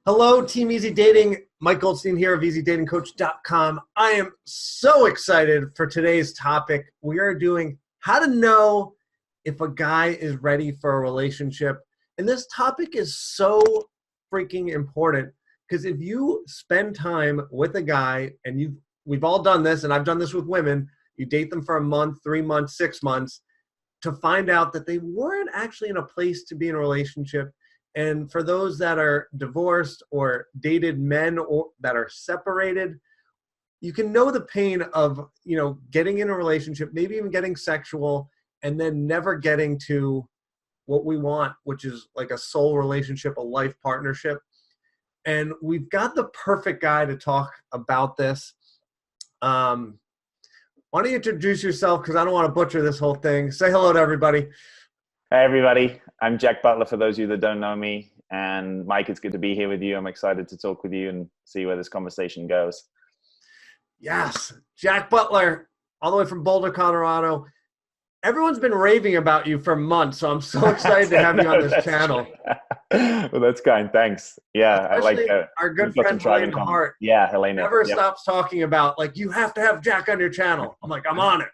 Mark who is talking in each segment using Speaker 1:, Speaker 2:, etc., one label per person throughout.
Speaker 1: Hello, Team Easy Dating. Mike Goldstein here of EasyDatingCoach.com. I am so excited for today's topic. We are doing how to know if a guy is ready for a relationship. And this topic is so freaking important because if you spend time with a guy, and we've all done this, and I've done this with women, you date them for a month, 3 months, 6 months, to find out that they weren't actually in a place to be in a relationship. And for those that are divorced or dated men or that are separated, you can know the pain of, getting in a relationship, maybe even getting sexual, and then never getting to what we want, which is like a soul relationship, a life partnership. And we've got the perfect guy to talk about this. Why don't you introduce yourself? Because I don't want to butcher this whole thing. Say hello to everybody.
Speaker 2: Hey everybody, I'm Jack Butler for those of you that don't know me. And Mike, it's good to be here with you. I'm excited to talk with you and see where this conversation goes.
Speaker 1: Yes, Jack Butler, all the way from Boulder, Colorado. Everyone's been raving about you for months, so I'm so excited to have you on this channel.
Speaker 2: Well, that's kind. Thanks. Yeah,
Speaker 1: especially I like our good friend Helena Hart.
Speaker 2: Yeah, Helena
Speaker 1: never stops talking about, like, you have to have Jack on your channel. I'm like, I'm on it.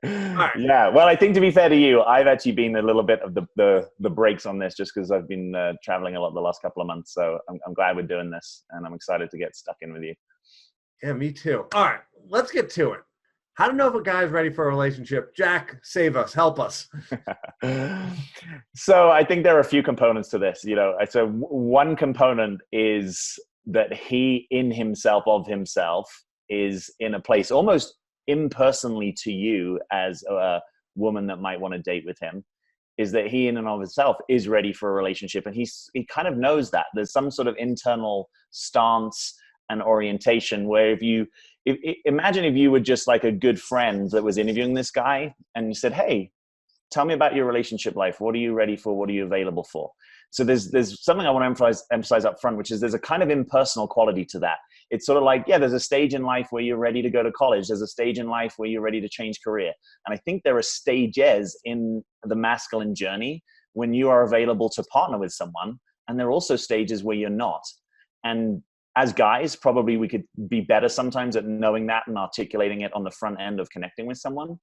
Speaker 2: Right. Yeah, well, I think to be fair to you, I've actually been a little bit of the brakes on this just because I've been traveling a lot the last couple of months. So I'm glad we're doing this, and I'm excited to get stuck in with you.
Speaker 1: Yeah, me too. All right, let's get to it. How to know if a guy's ready for a relationship. Jack, save us, help us.
Speaker 2: So I think there are a few components to this. So one component is that he in himself of himself is in a place almost impersonally to you as a woman that might want to date with him, is that he in and of himself is ready for a relationship. And he kind of knows that there's some sort of internal stance and orientation where imagine if you were just like a good friend that was interviewing this guy and you said, hey, tell me about your relationship life. What are you ready for? What are you available for? So there's something I want to emphasize up front, which is there's a kind of impersonal quality to that. It's sort of like, yeah, there's a stage in life where you're ready to go to college. There's a stage in life where you're ready to change career. And I think there are stages in the masculine journey when you are available to partner with someone. And there are also stages where you're not. And as guys, probably we could be better sometimes at knowing that and articulating it on the front end of connecting with someone.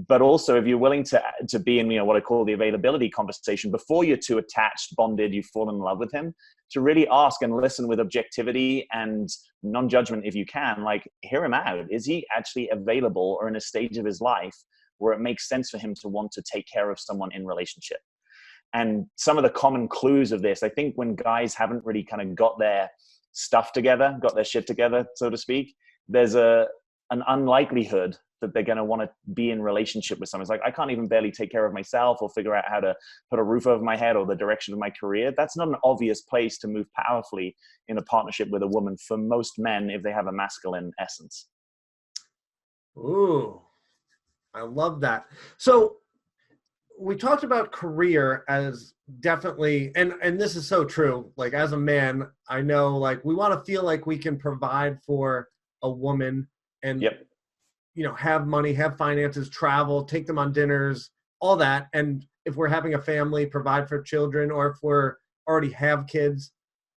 Speaker 2: But also, if you're willing to be in, what I call the availability conversation before you're too attached, bonded, you fall in love with him, to really ask and listen with objectivity and non-judgment if you can, like, hear him out. Is he actually available or in a stage of his life where it makes sense for him to want to take care of someone in relationship? And some of the common clues of this, I think when guys haven't really kind of got their stuff together, got their shit together, so to speak, there's an unlikelihood that they're going to want to be in relationship with someone. It's like, I can't even barely take care of myself or figure out how to put a roof over my head or the direction of my career. That's not an obvious place to move powerfully in a partnership with a woman for most men if they have a masculine essence.
Speaker 1: Ooh, I love that. So we talked about career as definitely, and this is so true. Like, as a man, I know, like, we want to feel like we can provide for a woman and, have money, have finances, travel, take them on dinners, all that. And if we're having a family, provide for children, or if we're already have kids,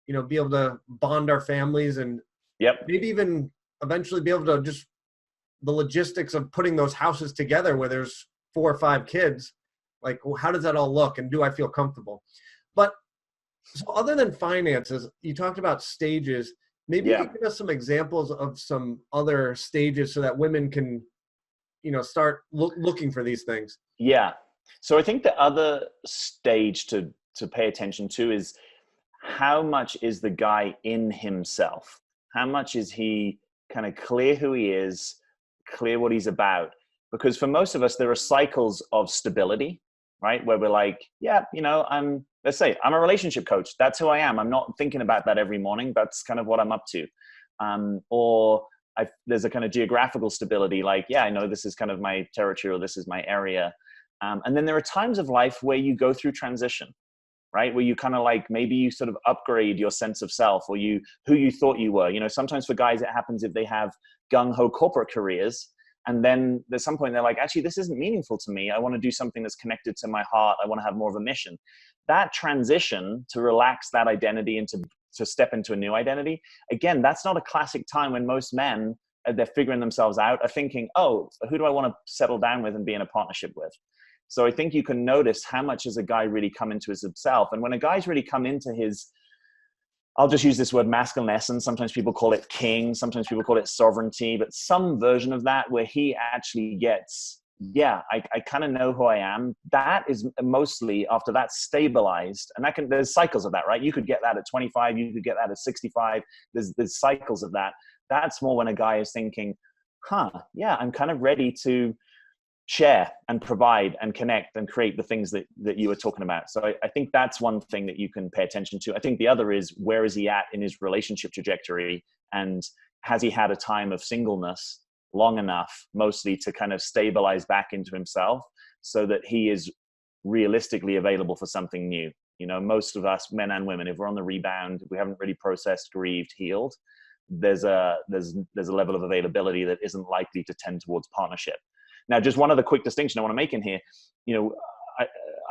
Speaker 1: be able to bond our families and maybe even eventually be able to just the logistics of putting those houses together where there's 4 or 5 kids. Like, how does that all look, and do I feel comfortable? But so other than finances, you talked about stages. Maybe you could give us some examples of some other stages so that women can, start looking for these things.
Speaker 2: Yeah. So I think the other stage to pay attention to is how much is the guy in himself? How much is he kind of clear who he is, clear what he's about? Because for most of us, there are cycles of stability, right? Where we're like, let's say I'm a relationship coach. That's who I am. I'm not thinking about that every morning. That's kind of what I'm up to. There's a kind of geographical stability. Like, I know this is kind of my territory or this is my area. And then there are times of life where you go through transition, right? Where you kind of like, maybe you sort of upgrade your sense of self or who you thought you were. Sometimes for guys, it happens if they have gung-ho corporate careers And then there's some point they're like, actually, this isn't meaningful to me. I want to do something that's connected to my heart. I want to have more of a mission. That transition to relax that identity and to step into a new identity, again, that's not a classic time when most men, they're figuring themselves out, are thinking, oh, who do I want to settle down with and be in a partnership with? So I think you can notice how much has a guy really come into himself. And when a guy's really come into his, I'll just use this word, masculine essence. Sometimes people call it king. Sometimes people call it sovereignty, but some version of that where he actually gets, yeah, I kind of know who I am. That is mostly after that's stabilized. And there's cycles of that, right? You could get that at 25. You could get that at 65. There's cycles of that. That's more when a guy is thinking, yeah, I'm kind of ready to share and provide and connect and create the things that you were talking about. So I think that's one thing that you can pay attention to. I think the other is, where is he at in his relationship trajectory? And has he had a time of singleness long enough, mostly, to kind of stabilize back into himself so that he is realistically available for something new? You know, most of us, men and women, if we're on the rebound, we haven't really processed, grieved, healed, there's a level of availability that isn't likely to tend towards partnership. Now, just one other quick distinction I want to make in here. You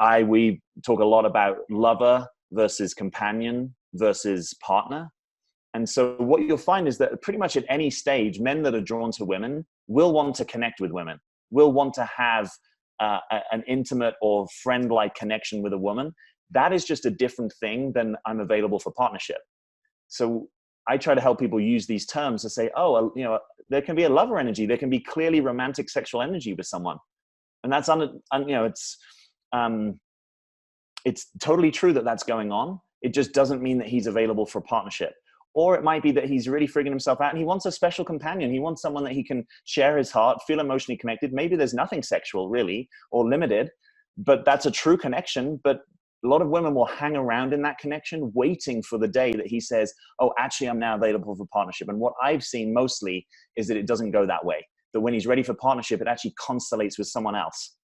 Speaker 2: know, we talk a lot about lover versus companion versus partner. And so what you'll find is that pretty much at any stage, men that are drawn to women will want to connect with women, will want to have an intimate or friend-like connection with a woman. That is just a different thing than I'm available for partnership. So I try to help people use these terms to say, oh, you know, there can be a lover energy. There can be clearly romantic sexual energy with someone. And that's, you know, it's totally true that that's going on. It just doesn't mean that he's available for partnership. Or it might be that he's really figuring himself out and he wants a special companion. He wants someone that he can share his heart, feel emotionally connected. Maybe there's nothing sexual really, or limited, but that's a true connection. But a lot of women will hang around in that connection, waiting for the day that he says, oh, actually, I'm now available for partnership. And what I've seen mostly is that it doesn't go that way. That when he's ready for partnership, it actually constellates with someone else.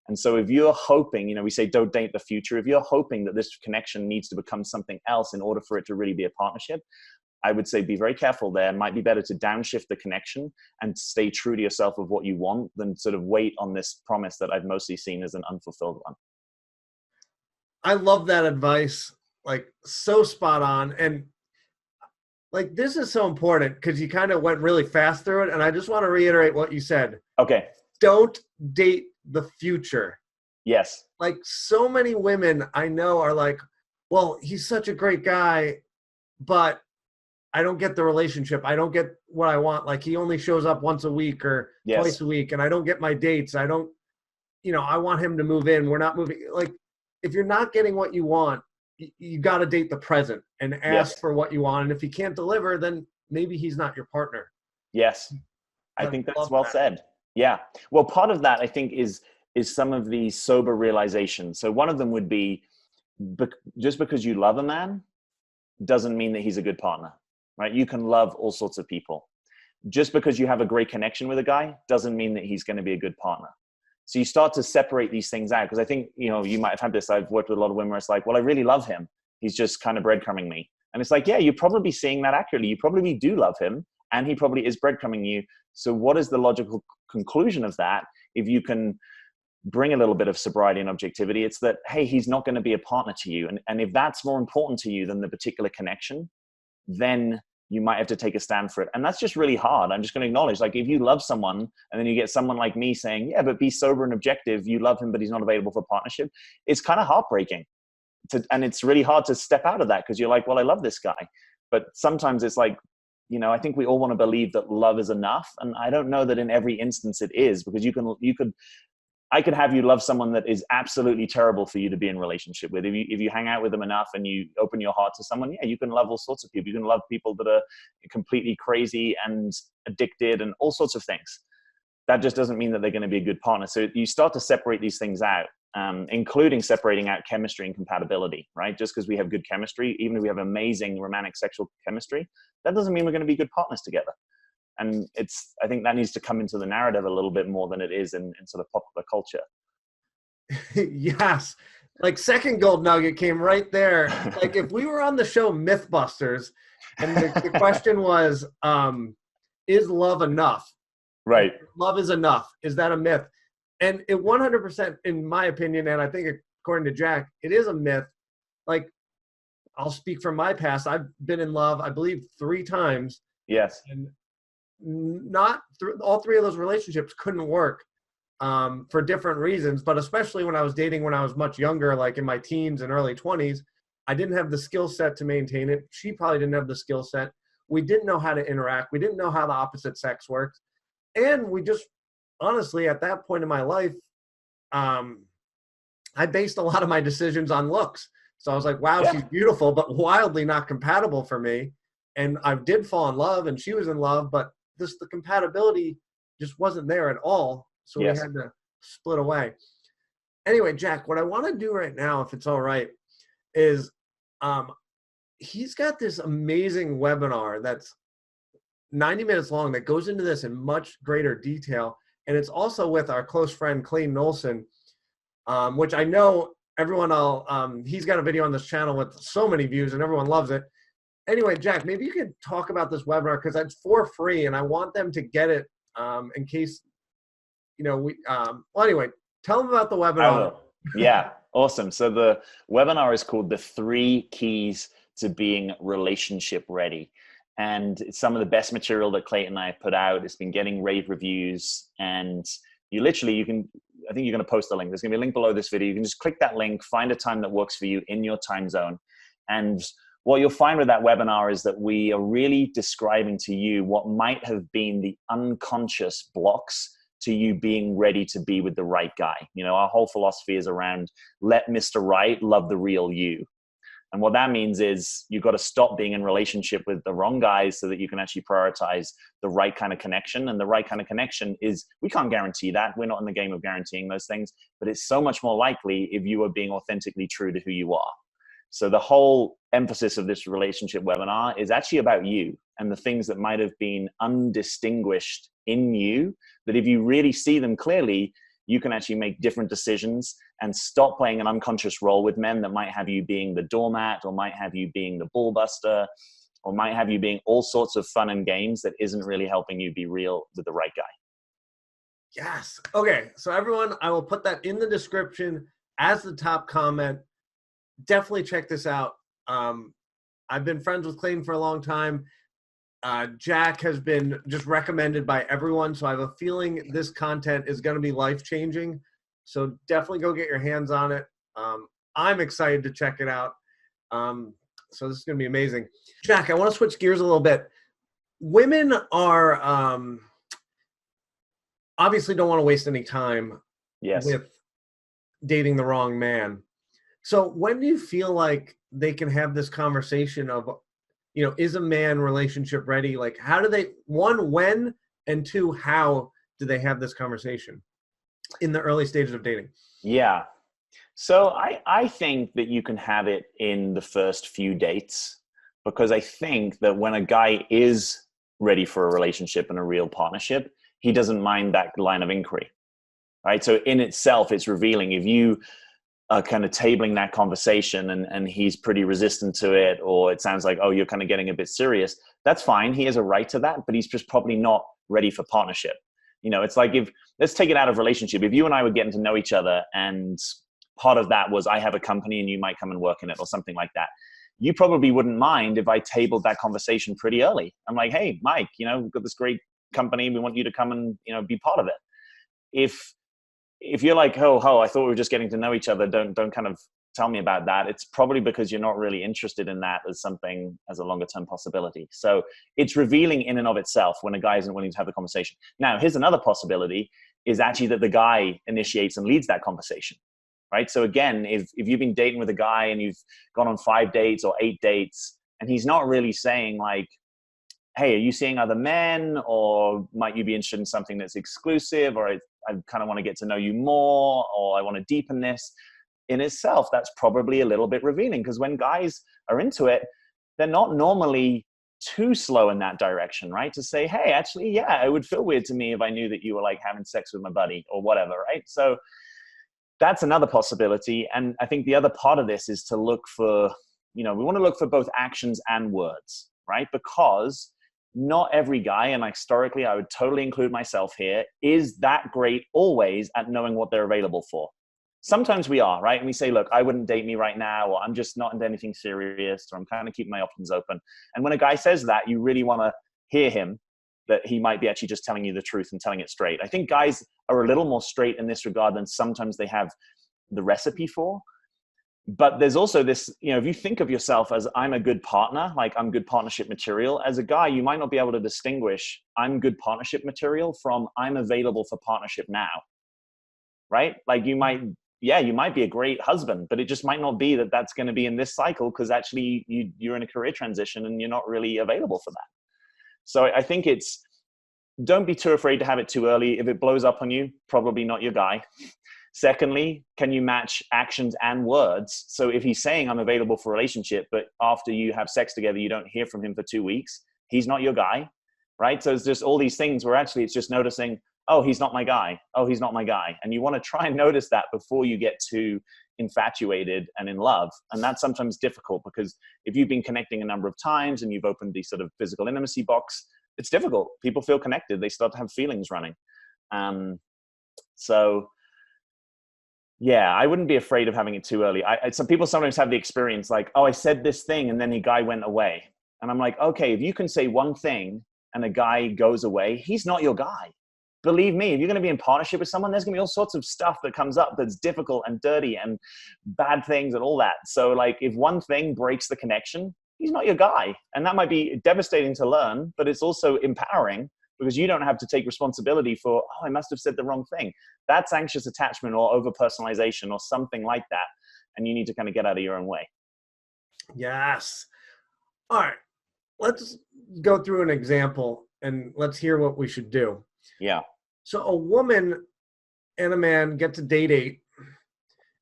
Speaker 2: And so if you're hoping, you know, we say don't date the future. If you're hoping that this connection needs to become something else in order for it to really be a partnership, I would say be very careful there. It might be better to downshift the connection and stay true to yourself of what you want than sort of wait on this promise that I've mostly seen as an unfulfilled one.
Speaker 1: I love that advice. Like, so spot on. And like, this is so important because you kind of went really fast through it. And I just want to reiterate what you said.
Speaker 2: Okay.
Speaker 1: Don't date the future.
Speaker 2: Yes.
Speaker 1: Like, so many women I know are like, well, he's such a great guy, but I don't get the relationship. I don't get what I want. Like, he only shows up once a week or twice a week, and I don't get my dates. I don't, you know, I want him to move in. We're not moving. Like, if you're not getting what you want, you got to date the present and ask for what you want. And if he can't deliver, then maybe he's not your partner.
Speaker 2: Yes. I think that's well said. Yeah. Well, part of that, I think, is some of the sober realizations. So one of them would be, just because you love a man doesn't mean that he's a good partner, right? You can love all sorts of people. Just because you have a great connection with a guy doesn't mean that he's going to be a good partner. So you start to separate these things out. Because I think, you know, you might have had this. I've worked with a lot of women where it's like, well, I really love him. He's just kind of breadcrumbing me. And it's like, yeah, you're probably seeing that accurately. You probably do love him, and he probably is breadcrumbing you. So what is the logical conclusion of that? If you can bring a little bit of sobriety and objectivity, it's that, hey, he's not going to be a partner to you. And if that's more important to you than the particular connection, then you might have to take a stand for it. And that's just really hard. I'm just going to acknowledge, like, if you love someone and then you get someone like me saying, yeah, but be sober and objective, you love him, but he's not available for partnership, it's kind of heartbreaking. And it's really hard to step out of that because you're like, well, I love this guy. But sometimes it's like, you know, I think we all want to believe that love is enough. And I don't know that in every instance it is, because I could have you love someone that is absolutely terrible for you to be in relationship with. If you hang out with them enough and you open your heart to someone, yeah, you can love all sorts of people. You can love people that are completely crazy and addicted and all sorts of things. That just doesn't mean that they're going to be a good partner. So you start to separate these things out, including separating out chemistry and compatibility, right? Just because we have good chemistry, even if we have amazing romantic sexual chemistry, that doesn't mean we're going to be good partners together. And I think that needs to come into the narrative a little bit more than it is in sort of popular culture.
Speaker 1: Yes. Like, second gold nugget came right there. Like, if we were on the show Mythbusters and the question was, is love enough?
Speaker 2: Right.
Speaker 1: Love is enough. Is that a myth? And it 100%, in my opinion, and I think according to Jack, it is a myth. Like, I'll speak from my past. I've been in love, I believe, 3 times,
Speaker 2: Yes.
Speaker 1: and not all 3 of those relationships couldn't work for different reasons. But especially when I was dating when I was much younger, like in my teens and early 20s, I didn't have the skill set to maintain it. She probably didn't have the skill set. We didn't know how to interact. We didn't know how the opposite sex works. And we just, honestly, at that point in my life, I based a lot of my decisions on looks. So I was like, wow,
Speaker 2: Yeah.
Speaker 1: she's beautiful, but wildly not compatible for me. And I did fall in love, and she was in love, but the compatibility just wasn't there at all. So we
Speaker 2: Yes.
Speaker 1: had to split away. Anyway, Jack, what I want to do right now, if it's all right, is he's got this amazing webinar that's 90 minutes long that goes into this in much greater detail. And it's also with our close friend, Clayton Olson, which I know everyone, he's got a video on this channel with so many views and everyone loves it. Anyway, Jack, maybe you could talk about this webinar because it's for free and I want them to get it in case, well, anyway, tell them about the webinar.
Speaker 2: I will. Yeah. Awesome. So the webinar is called The 3 Keys to Being Relationship Ready. And it's some of the best material that Clayton and I have put out. It's been getting rave reviews, and you can, I think you're going to post the link. There's going to be a link below this video. You can just click that link, find a time that works for you in your time zone. And what you'll find with that webinar is that we are really describing to you what might have been the unconscious blocks to you being ready to be with the right guy. Our whole philosophy is around let Mr. Right love the real you. And what that means is you've got to stop being in relationship with the wrong guys so that you can actually prioritize the right kind of connection. And the right kind of connection is, we can't guarantee that. We're not in the game of guaranteeing those things, but it's so much more likely if you are being authentically true to who you are. So the whole emphasis of this relationship webinar is actually about you and the things that might have been undistinguished in you, that if you really see them clearly, you can actually make different decisions and stop playing an unconscious role with men that might have you being the doormat, or might have you being the ball buster, or might have you being all sorts of fun and games that isn't really helping you be real with the right guy.
Speaker 1: Yes. Okay. So everyone, I will put that in the description as the top comment. Definitely check this out. I've been friends with Clayton for a long time. Jack has been just recommended by everyone, so I have a feeling this content is going to be life-changing. So definitely go get your hands on it. I'm excited to check it out. So this is going to be amazing. Jack, I want to switch gears a little bit. Women are obviously don't want to waste any time with dating the wrong man. So when do you feel like they can have this conversation of, is a man relationship ready? Like, how do they, 1, when, and 2, how do they have this conversation in the early stages of dating?
Speaker 2: Yeah. So I think that you can have it in the first few dates, because I think that when a guy is ready for a relationship and a real partnership, he doesn't mind that line of inquiry, right? So in itself, it's revealing. If you are kind of tabling that conversation and he's pretty resistant to it, or it sounds like, oh, you're kind of getting a bit serious, that's fine. He has a right to that, but he's just probably not ready for partnership. It's like, let's take it out of relationship. If you and I were getting to know each other and part of that was I have a company and you might come and work in it or something like that, you probably wouldn't mind if I tabled that conversation pretty early. I'm like, hey, Mike, we've got this great company. We want you to come and, be part of it. If you're like, oh, I thought we were just getting to know each other, don't kind of tell me about that. It's probably because you're not really interested in that as something, as a longer term possibility. So it's revealing in and of itself when a guy isn't willing to have the conversation. Now, here's another possibility, is actually that the guy initiates and leads that conversation, right? So again, if you've been dating with a guy and you've gone on 5 dates or 8 dates, and he's not really saying like, hey, are you seeing other men, or might you be interested in something that's exclusive, or I kind of want to get to know you more, or I want to deepen this. In itself, that's probably a little bit revealing, because when guys are into it, they're not normally too slow in that direction, right? To say, hey, actually, yeah, it would feel weird to me if I knew that you were like having sex with my buddy or whatever, right? So that's another possibility. And I think the other part of this is to look for, we want to look for both actions and words, right? Because not every guy, and historically I would totally include myself here, is that great always at knowing what they're available for. Sometimes we are, right? And we say, look, I wouldn't date me right now, or I'm just not into anything serious, or I'm kind of keeping my options open. And when a guy says that, you really want to hear him, that he might be actually just telling you the truth and telling it straight. I think guys are a little more straight in this regard than sometimes they have the recipe for. But there's also this, if you think of yourself as I'm a good partner, like I'm good partnership material, as a guy, you might not be able to distinguish I'm good partnership material from I'm available for partnership now, right? Like you might be a great husband, but it just might not be that that's going to be in this cycle, because actually you're in a career transition and you're not really available for that. So I think don't be too afraid to have it too early. If it blows up on you, probably not your guy. Secondly, can you match actions and words? So if he's saying I'm available for a relationship, but after you have sex together, you don't hear from him for 2 weeks, he's not your guy, right? So it's just all these things where actually it's just noticing, oh, he's not my guy. Oh, he's not my guy. And you want to try and notice that before you get too infatuated and in love. And that's sometimes difficult, because if you've been connecting a number of times and you've opened the sort of physical intimacy box, it's difficult. People feel connected. They start to have feelings running. So yeah, I wouldn't be afraid of having it too early. Some people sometimes have the experience like, oh, I said this thing and then the guy went away. And I'm like, okay, if you can say one thing and a guy goes away, he's not your guy. Believe me, if you're going to be in partnership with someone, there's going to be all sorts of stuff that comes up that's difficult and dirty and bad things and all that. So like if one thing breaks the connection, he's not your guy. And that might be devastating to learn, but it's also empowering, because you don't have to take responsibility for, oh, I must have said the wrong thing. That's anxious attachment or over-personalization or something like that. And you need to kind of get out of your own way.
Speaker 1: Yes. All right. Let's go through an example and let's hear what we should do.
Speaker 2: Yeah.
Speaker 1: So a woman and a man get to date,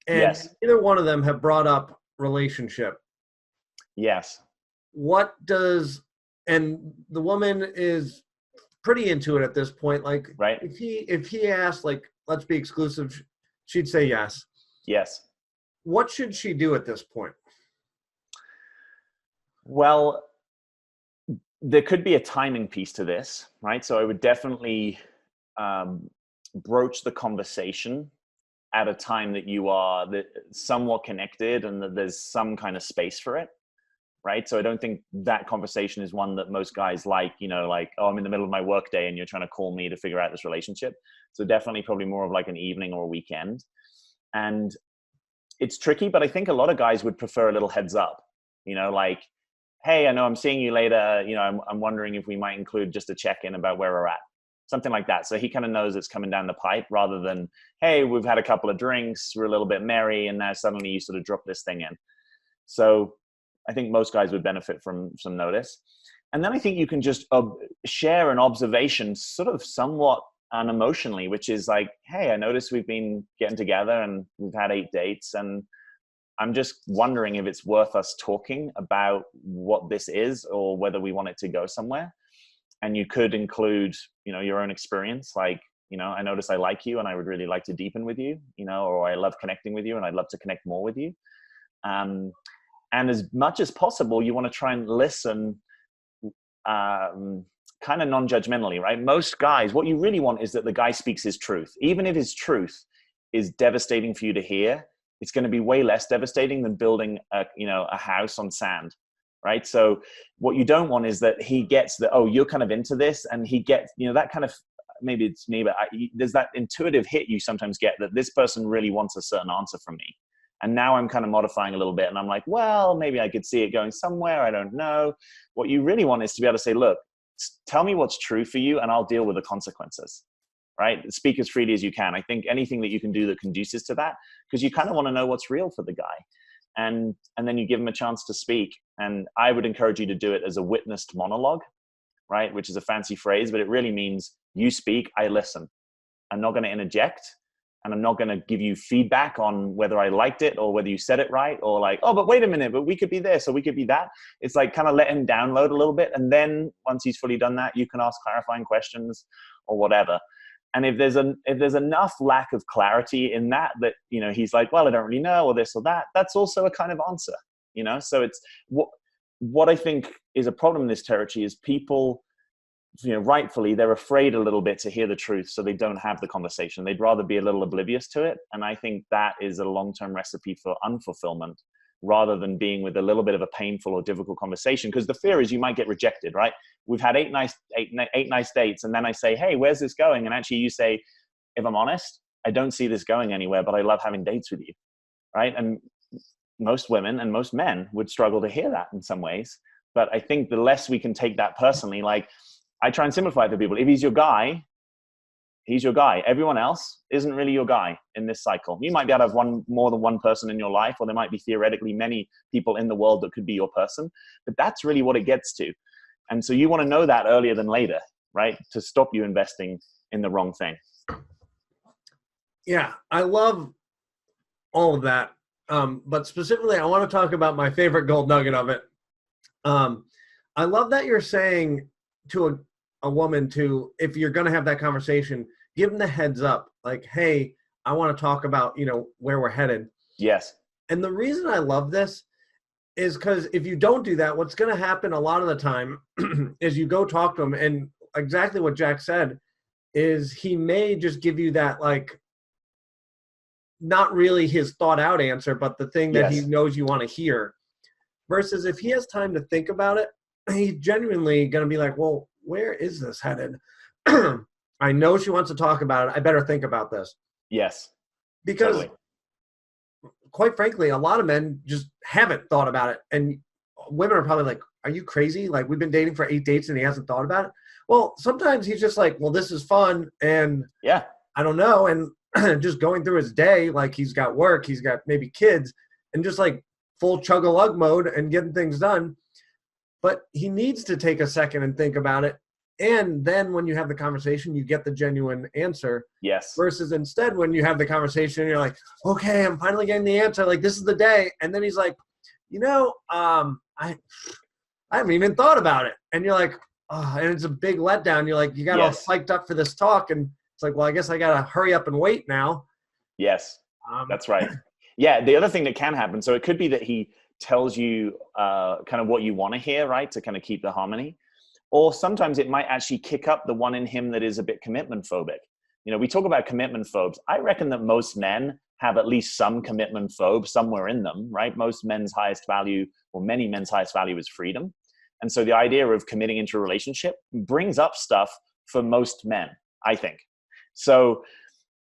Speaker 1: and
Speaker 2: yes.
Speaker 1: Either one of them have brought up relationship.
Speaker 2: Yes.
Speaker 1: And the woman is pretty into it at this point. Like,
Speaker 2: right.
Speaker 1: If he asked, like, let's be exclusive, she'd say yes.
Speaker 2: Yes.
Speaker 1: What should she do at this point?
Speaker 2: Well, there could be a timing piece to this, right? So I would definitely broach the conversation at a time that you are somewhat connected and that there's some kind of space for it. Right. So I don't think that conversation is one that most guys like, like, oh, I'm in the middle of my work day and you're trying to call me to figure out this relationship. So definitely probably more of like an evening or a weekend. And it's tricky, but I think a lot of guys would prefer a little heads up, like, hey, I know I'm seeing you later. I'm wondering if we might include just a check-in about where we're at, something like that. So he kind of knows it's coming down the pipe, rather than, hey, we've had a couple of drinks, we're a little bit merry, and now suddenly you sort of drop this thing in. So I think most guys would benefit from some notice. And then I think you can just share an observation sort of somewhat unemotionally, which is like, hey, I noticed we've been getting together and we've had 8 dates, and I'm just wondering if it's worth us talking about what this is or whether we want it to go somewhere. And you could include, your own experience. Like, I notice I like you and I would really like to deepen with you, or I love connecting with you and I'd love to connect more with you. And as much as possible, you want to try and listen kind of non-judgmentally, right? Most guys, what you really want is that the guy speaks his truth. Even if his truth is devastating for you to hear, it's going to be way less devastating than building a house on sand, right? So what you don't want is that he gets that, oh, you're kind of into this, and he gets, that kind of, maybe it's me, but there's that intuitive hit you sometimes get that this person really wants a certain answer from me. And now I'm kind of modifying a little bit. And I'm like, well, maybe I could see it going somewhere. I don't know. What you really want is to be able to say, look, tell me what's true for you and I'll deal with the consequences, right? Speak as freely as you can. I think anything that you can do that conduces to that, because you kind of want to know what's real for the guy. And then you give him a chance to speak. And I would encourage you to do it as a witnessed monologue, right? Which is a fancy phrase, but it really means you speak, I listen. I'm not going to interject. And I'm not going to give you feedback on whether I liked it or whether you said it right, or like, oh, but wait a minute, but we could be this or we could be that. It's like kind of let him download a little bit. And then once he's fully done that, you can ask clarifying questions or whatever. And if there's enough lack of clarity in that, he's like, well, I don't really know, or this or that, that's also a kind of answer, So it's what I think is a problem in this territory is people rightfully, they're afraid a little bit to hear the truth, so they don't have the conversation. They'd rather be a little oblivious to it. And I think that is a long-term recipe for unfulfillment, rather than being with a little bit of a painful or difficult conversation. Because the fear is you might get rejected, right? We've had eight nice dates, and then I say, hey, where's this going? And actually you say, if I'm honest, I don't see this going anywhere, but I love having dates with you, right? And most women and most men would struggle to hear that in some ways. But I think the less we can take that personally, like I try and simplify it to people. If he's your guy, he's your guy. Everyone else isn't really your guy in this cycle. You might be able to have more than one person in your life, or there might be theoretically many people in the world that could be your person, but that's really what it gets to. And so you want to know that earlier than later, right? To stop you investing in the wrong thing.
Speaker 1: Yeah, I love all of that. But specifically, I want to talk about my favorite gold nugget of it. I love that you're saying to a woman if you're going to have that conversation, give them the heads up, like, hey, I want to talk about, where we're headed.
Speaker 2: Yes.
Speaker 1: And the reason I love this is because if you don't do that, what's going to happen a lot of the time is you go talk to him, and exactly what Jack said is he may just give you that, like, not really his thought out answer, but the thing that he knows you want to hear. Versus if he has time to think about it, he's genuinely going to be like, well, where is this headed? I know she wants to talk about it. I better think about this.
Speaker 2: Yes.
Speaker 1: Because
Speaker 2: totally.
Speaker 1: Quite frankly, a lot of men just haven't thought about it. And women are probably like, are you crazy? Like, we've been dating for 8 dates and he hasn't thought about it. Well, sometimes he's just like, well, this is fun. And
Speaker 2: yeah,
Speaker 1: I don't know. And just going through his day, like he's got work, he's got maybe kids, and just like full chug-a-lug mode and getting things done. But he needs to take a second and think about it. And then when you have the conversation, you get the genuine answer.
Speaker 2: Yes.
Speaker 1: Versus instead, when you have the conversation, you're like, okay, I'm finally getting the answer. Like, this is the day. And then he's like, I haven't even thought about it. And you're like, oh, and it's a big letdown. You're like, you got all psyched up for this talk. And it's like, well, I guess I got to hurry up and wait now.
Speaker 2: Yes, that's right. Yeah, the other thing that can happen, so it could be that he tells you kind of what you want to hear, right, to kind of keep the harmony. Or sometimes it might actually kick up the one in him that is a bit commitment phobic. We talk about commitment phobes. I reckon that most men have at least some commitment phobe somewhere in them, right? Most men's highest value, or many men's highest value, is freedom. And so the idea of committing into a relationship brings up stuff for most men, I think. So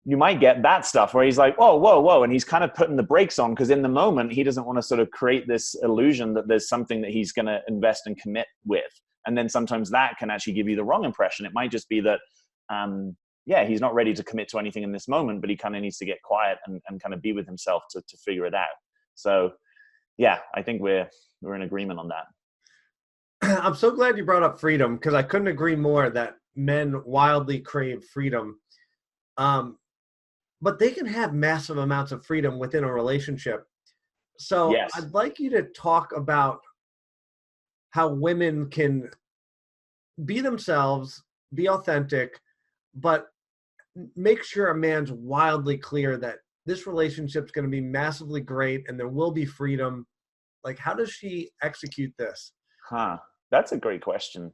Speaker 2: you might get that stuff where he's like, whoa, whoa, whoa. And he's kind of putting the brakes on because in the moment, he doesn't want to sort of create this illusion that there's something that he's going to invest and commit with. And then sometimes that can actually give you the wrong impression. It might just be that, he's not ready to commit to anything in this moment, but he kind of needs to get quiet and kind of be with himself to figure it out. So, yeah, I think we're in agreement on that.
Speaker 1: I'm so glad you brought up freedom, because I couldn't agree more that men wildly crave freedom. But they can have massive amounts of freedom within a relationship. So I'd like you to talk about how women can be themselves, be authentic, but make sure a man's wildly clear that this relationship's going to be massively great and there will be freedom. Like, how does she execute this?
Speaker 2: That's a great question.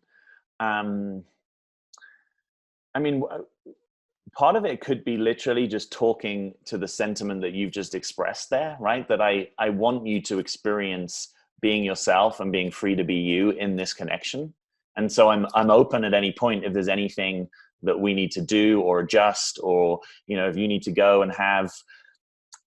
Speaker 2: Part of it could be literally just talking to the sentiment that you've just expressed there, right? That I want you to experience being yourself and being free to be you in this connection. And so I'm open at any point if there's anything that we need to do or adjust, or, if you need to go and have,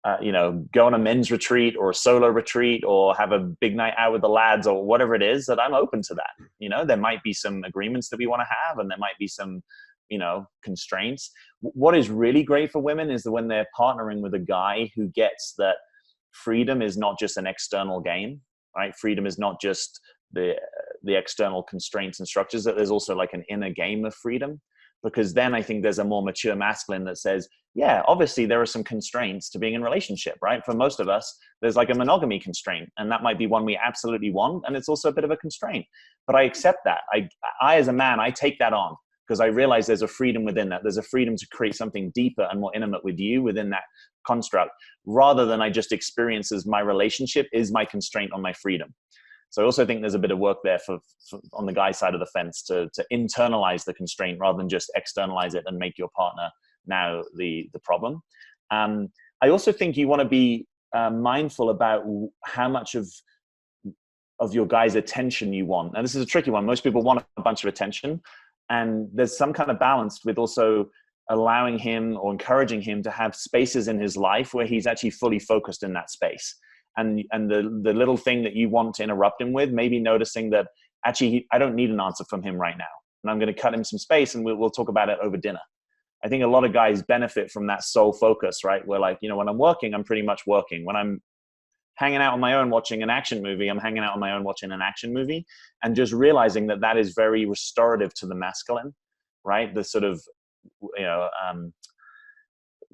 Speaker 2: go on a men's retreat or a solo retreat or have a big night out with the lads or whatever it is, that I'm open to that. There might be some agreements that we want to have, and there might be some, constraints. What is really great for women is that when they're partnering with a guy who gets that freedom is not just an external game, right? Freedom is not just the external constraints and structures, that there's also like an inner game of freedom. Because then I think there's a more mature masculine that says, yeah, obviously there are some constraints to being in a relationship, right? For most of us, there's like a monogamy constraint, and that might be one we absolutely want. And it's also a bit of a constraint, but I accept that. I as a man, I take that on because I realize there's a freedom within that. There's a freedom to create something deeper and more intimate with you within that construct, rather than I just experience as my relationship is my constraint on my freedom. So I also think there's a bit of work there for on the guy's side of the fence to internalize the constraint rather than just externalize it and make your partner now the problem. I also think you want to be mindful about how much of your guy's attention you want. And this is a tricky one. Most people want a bunch of attention, and there's some kind of balance with also allowing him or encouraging him to have spaces in his life where he's actually fully focused in that space. And the little thing that you want to interrupt him with, maybe noticing that actually I don't need an answer from him right now, and I'm going to cut him some space, and we'll talk about it over dinner. I think a lot of guys benefit from that sole focus, right? Where like, when I'm working, I'm pretty much working. When I'm hanging out on my own watching an action movie, I'm hanging out on my own watching an action movie, and just realizing that that is very restorative to the masculine, right? The sort of,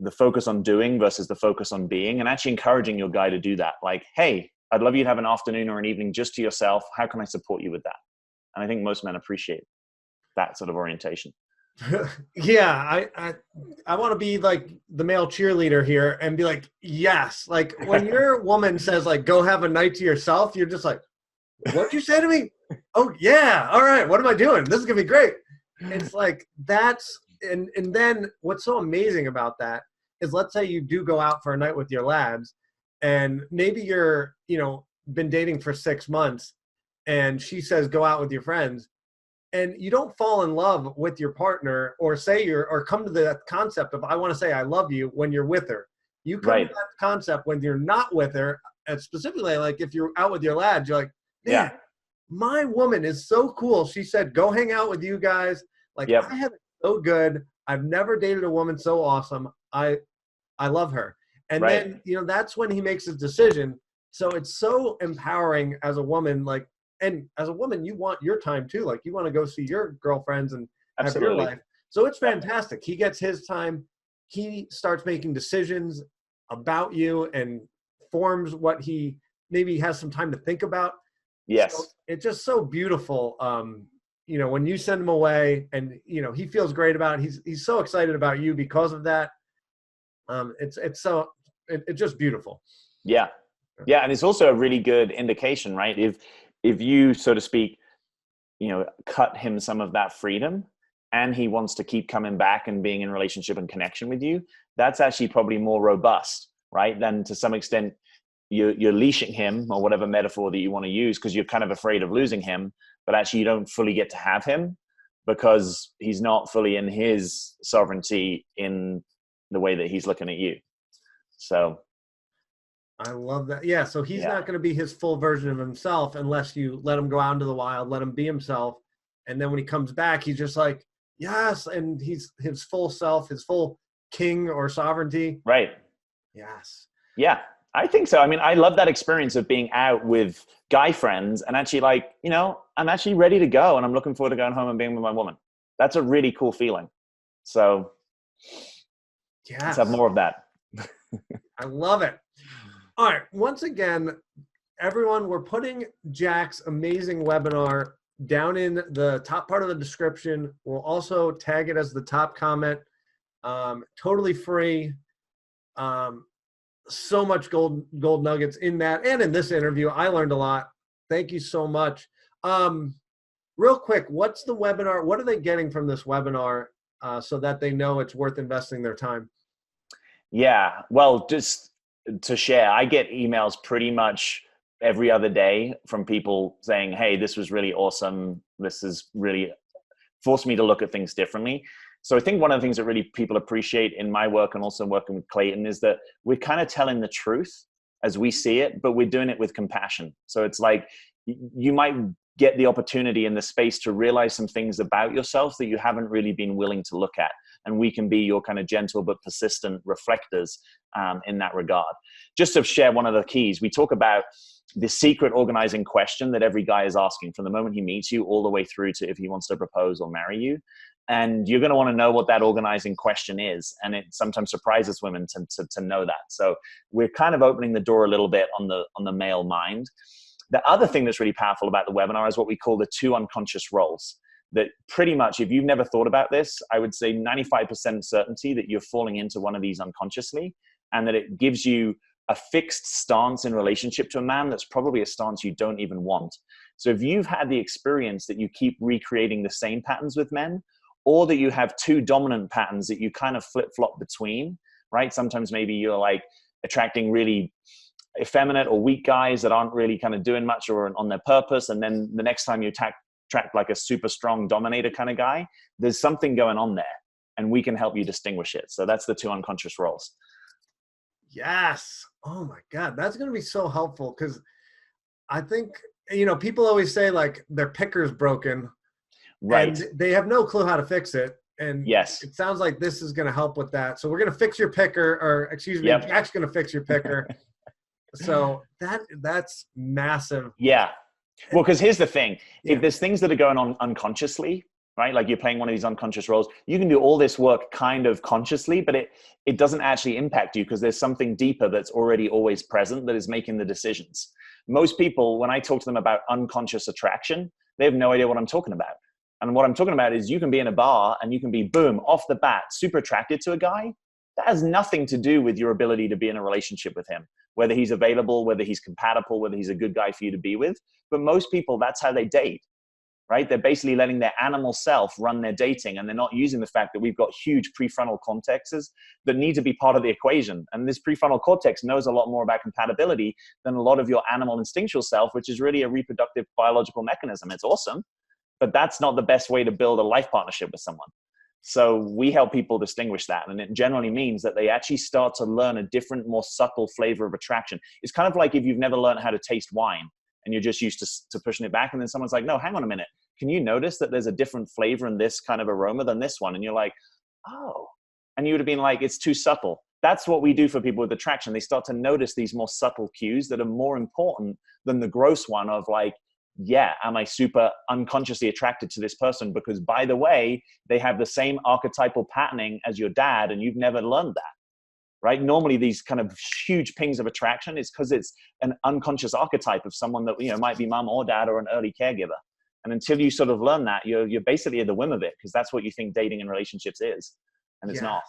Speaker 2: the focus on doing versus the focus on being, and actually encouraging your guy to do that. Like, hey, I'd love you to have an afternoon or an evening just to yourself. How can I support you with that? And I think most men appreciate that sort of orientation.
Speaker 1: Yeah, I want to be like the male cheerleader here and be like, yes. Like when your woman says like, go have a night to yourself, you're just like, what'd you say to me? Oh yeah, all right, what am I doing? This is gonna be great. It's like and then what's so amazing about that is, let's say you do go out for a night with your lads, and maybe you're been dating for 6 months, and she says go out with your friends, and you don't fall in love with your partner or come to the concept of I want to say I love you when you're with her. You come to that concept when you're not with her, and specifically like if you're out with your lads, you're like, man, my woman is so cool. She said go hang out with you guys. Like I have it so good. I've never dated a woman so awesome. I love her. And then that's when he makes his decision. So it's so empowering as a woman, like. And as a woman, you want your time too. Like you want to go see your girlfriends and have your life. So it's fantastic. He gets his time. He starts making decisions about you and forms what he maybe has some time to think about.
Speaker 2: Yes.
Speaker 1: So it's just so beautiful. When you send him away and, he feels great about it. He's so excited about you because of that. It's just beautiful.
Speaker 2: Yeah. Yeah. And it's also a really good indication, right? If you, so to speak, cut him some of that freedom and he wants to keep coming back and being in relationship and connection with you, that's actually probably more robust, right? Than to some extent you're leashing him, or whatever metaphor that you want to use, because you're kind of afraid of losing him, but actually you don't fully get to have him because he's not fully in his sovereignty in the way that he's looking at you. So
Speaker 1: I love that. Yeah, so he's not going to be his full version of himself unless you let him go out into the wild, let him be himself. And then when he comes back, he's just like, yes, and he's his full self, his full king or sovereignty.
Speaker 2: Right.
Speaker 1: Yes.
Speaker 2: Yeah, I think so. I mean, I love that experience of being out with guy friends and actually like, I'm actually ready to go and I'm looking forward to going home and being with my woman. That's a really cool feeling. So let's have more of that.
Speaker 1: I love it. All right. Once again, everyone, we're putting Jack's amazing webinar down in the top part of the description. We'll also tag it as the top comment. Totally free. So much gold nuggets in that and in this interview. I learned a lot. Thank you so much. Real quick, what's the webinar? What are they getting from this webinar so that they know it's worth investing their time?
Speaker 2: Yeah. Well, just to share, I get emails pretty much every other day from people saying, hey, this was really awesome. This has really forced me to look at things differently. So I think one of the things that really people appreciate in my work and also working with Clayton is that we're kind of telling the truth as we see it, but we're doing it with compassion. So it's like you might get the opportunity in the space to realize some things about yourself that you haven't really been willing to look at. And we can be your kind of gentle but persistent reflectors in that regard. Just to share one of the keys, we talk about the secret organizing question that every guy is asking from the moment he meets you all the way through to if he wants to propose or marry you. And you're going to want to know what that organizing question is. And it sometimes surprises women to know that. So we're kind of opening the door a little bit on the male mind. The other thing that's really powerful about the webinar is what we call the 2 unconscious roles. That pretty much, if you've never thought about this, I would say 95% certainty that you're falling into one of these unconsciously, and that it gives you a fixed stance in relationship to a man that's probably a stance you don't even want. So if you've had the experience that you keep recreating the same patterns with men, or that you have two dominant patterns that you kind of flip-flop between, right? Sometimes maybe you're like attracting really effeminate or weak guys that aren't really kind of doing much or on their purpose. And then the next time you attract like a super strong dominator kind of guy, there's something going on there, and we can help you distinguish it. So that's the two unconscious roles.
Speaker 1: Yes. Oh my God. That's going to be so helpful, because I think, you know, people always say like their picker's broken,
Speaker 2: right?
Speaker 1: And they have no clue how to fix it. And
Speaker 2: yes,
Speaker 1: it sounds like this is going to help with that. So we're going to fix your picker, or excuse me,
Speaker 2: yep.
Speaker 1: Jack's going to fix your picker. So that's massive.
Speaker 2: Yeah. Well, because here's the thing.
Speaker 1: Yeah.
Speaker 2: If there's things that are going on unconsciously, right? Like you're playing one of these unconscious roles, you can do all this work kind of consciously, but it doesn't actually impact you, because there's something deeper that's already always present that is making the decisions. Most people, when I talk to them about unconscious attraction, they have no idea what I'm talking about. And what I'm talking about is you can be in a bar and you can be, boom, off the bat, super attracted to a guy. That has nothing to do with your ability to be in a relationship with him, whether he's available, whether he's compatible, whether he's a good guy for you to be with. But most people, that's how they date, right? They're basically letting their animal self run their dating, and they're not using the fact that we've got huge prefrontal cortexes that need to be part of the equation. And this prefrontal cortex knows a lot more about compatibility than a lot of your animal instinctual self, which is really a reproductive biological mechanism. It's awesome, but that's not the best way to build a life partnership with someone. So we help people distinguish that. And it generally means that they actually start to learn a different, more subtle flavor of attraction. It's kind of like if you've never learned how to taste wine and you're just used to pushing it back. And then someone's like, no, hang on a minute. Can you notice that there's a different flavor in this kind of aroma than this one? And you're like, oh, and you would have been like, it's too subtle. That's what we do for people with attraction. They start to notice these more subtle cues that are more important than the gross one of like, yeah, am I super unconsciously attracted to this person? Because by the way, they have the same archetypal patterning as your dad, and you've never learned that, right? Normally these kind of huge pings of attraction is because it's an unconscious archetype of someone that, you know, might be mom or dad or an early caregiver. And until you sort of learn that, you're basically at the whim of it, because that's what you think dating and relationships is, and it's not.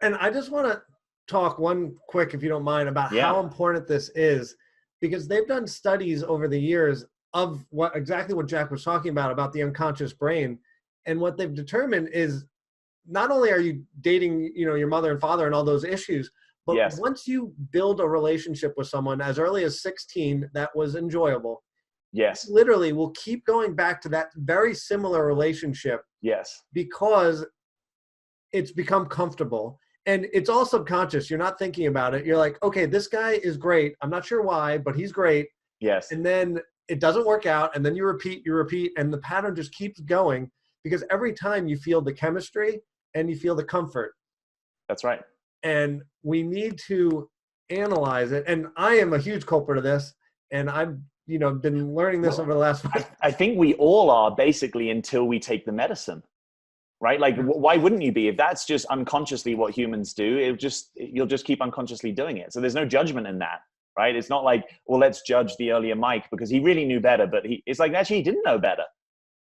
Speaker 1: And I just want to talk one quick, if you don't mind, about how important this is, because they've done studies over the years of exactly what Jack was talking about the unconscious brain. And what they've determined is not only are you dating, you know, your mother and father and all those issues, but once you build a relationship with someone as early as 16 that was enjoyable, literally will keep going back to that very similar relationship. Because it's become comfortable. And it's all subconscious. You're not thinking about it. You're like, okay, this guy is great. I'm not sure why, but he's great. And then it doesn't work out. And then you repeat, and the pattern just keeps going, because every time you feel the chemistry and you feel the comfort.
Speaker 2: That's right.
Speaker 1: And we need to analyze it. And I am a huge culprit of this. And I've, you know, been learning this over the last 5
Speaker 2: I think we all are, basically, until we take the medicine. Right? Like, why wouldn't you be? If that's just unconsciously what humans do, you'll just keep unconsciously doing it. So there's no judgment in that, right? It's not like, well, let's judge the earlier Mike because he really knew better, but it's like, actually, he didn't know better.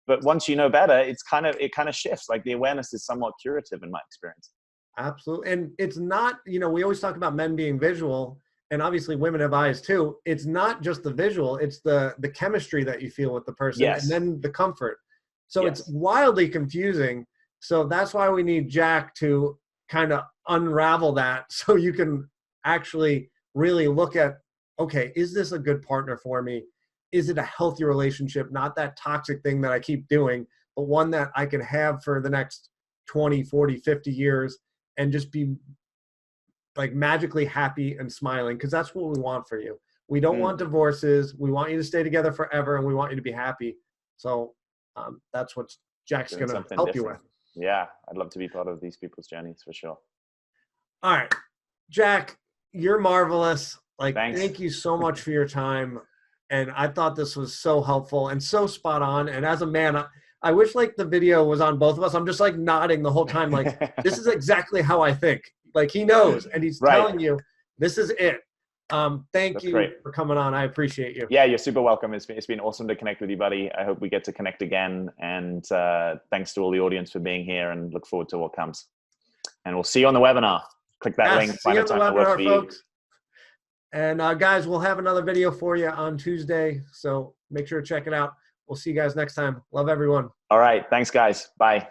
Speaker 2: But once you know better, it kind of shifts. Like, the awareness is somewhat curative in my experience.
Speaker 1: Absolutely. And it's not, you know, we always talk about men being visual, and obviously women have eyes too. It's not just the visual, it's the chemistry that you feel with the person, and then the comfort. So it's wildly confusing. So that's why we need Jack to kind of unravel that, so you can actually really look at, okay, is this a good partner for me? Is it a healthy relationship? Not that toxic thing that I keep doing, but one that I can have for the next 20, 40, 50 years and just be like magically happy and smiling, because that's what we want for you. We don't want divorces. We want you to stay together forever, and we want you to be happy. So that's what Jack's going to help you with.
Speaker 2: Yeah, I'd love to be part of these people's journeys for sure.
Speaker 1: All right, Jack, you're marvelous. Like,
Speaker 2: thanks.
Speaker 1: Thank you so much for your time. And I thought this was so helpful and so spot on. And as a man, I wish like the video was on both of us. I'm just like nodding the whole time. Like, this is exactly how I think. Like, he knows, and he's telling you, this is it. Thank you for coming on. I appreciate you.
Speaker 2: Yeah, you're super welcome. It's been awesome to connect with you, buddy. I hope we get to connect again. And thanks to all the audience for being here, and look forward to what comes. And we'll see you on the webinar. Click that link.
Speaker 1: See you on the webinar, folks. And guys, we'll have another video for you on Tuesday. So make sure to check it out. We'll see you guys next time. Love everyone.
Speaker 2: All right. Thanks, guys. Bye.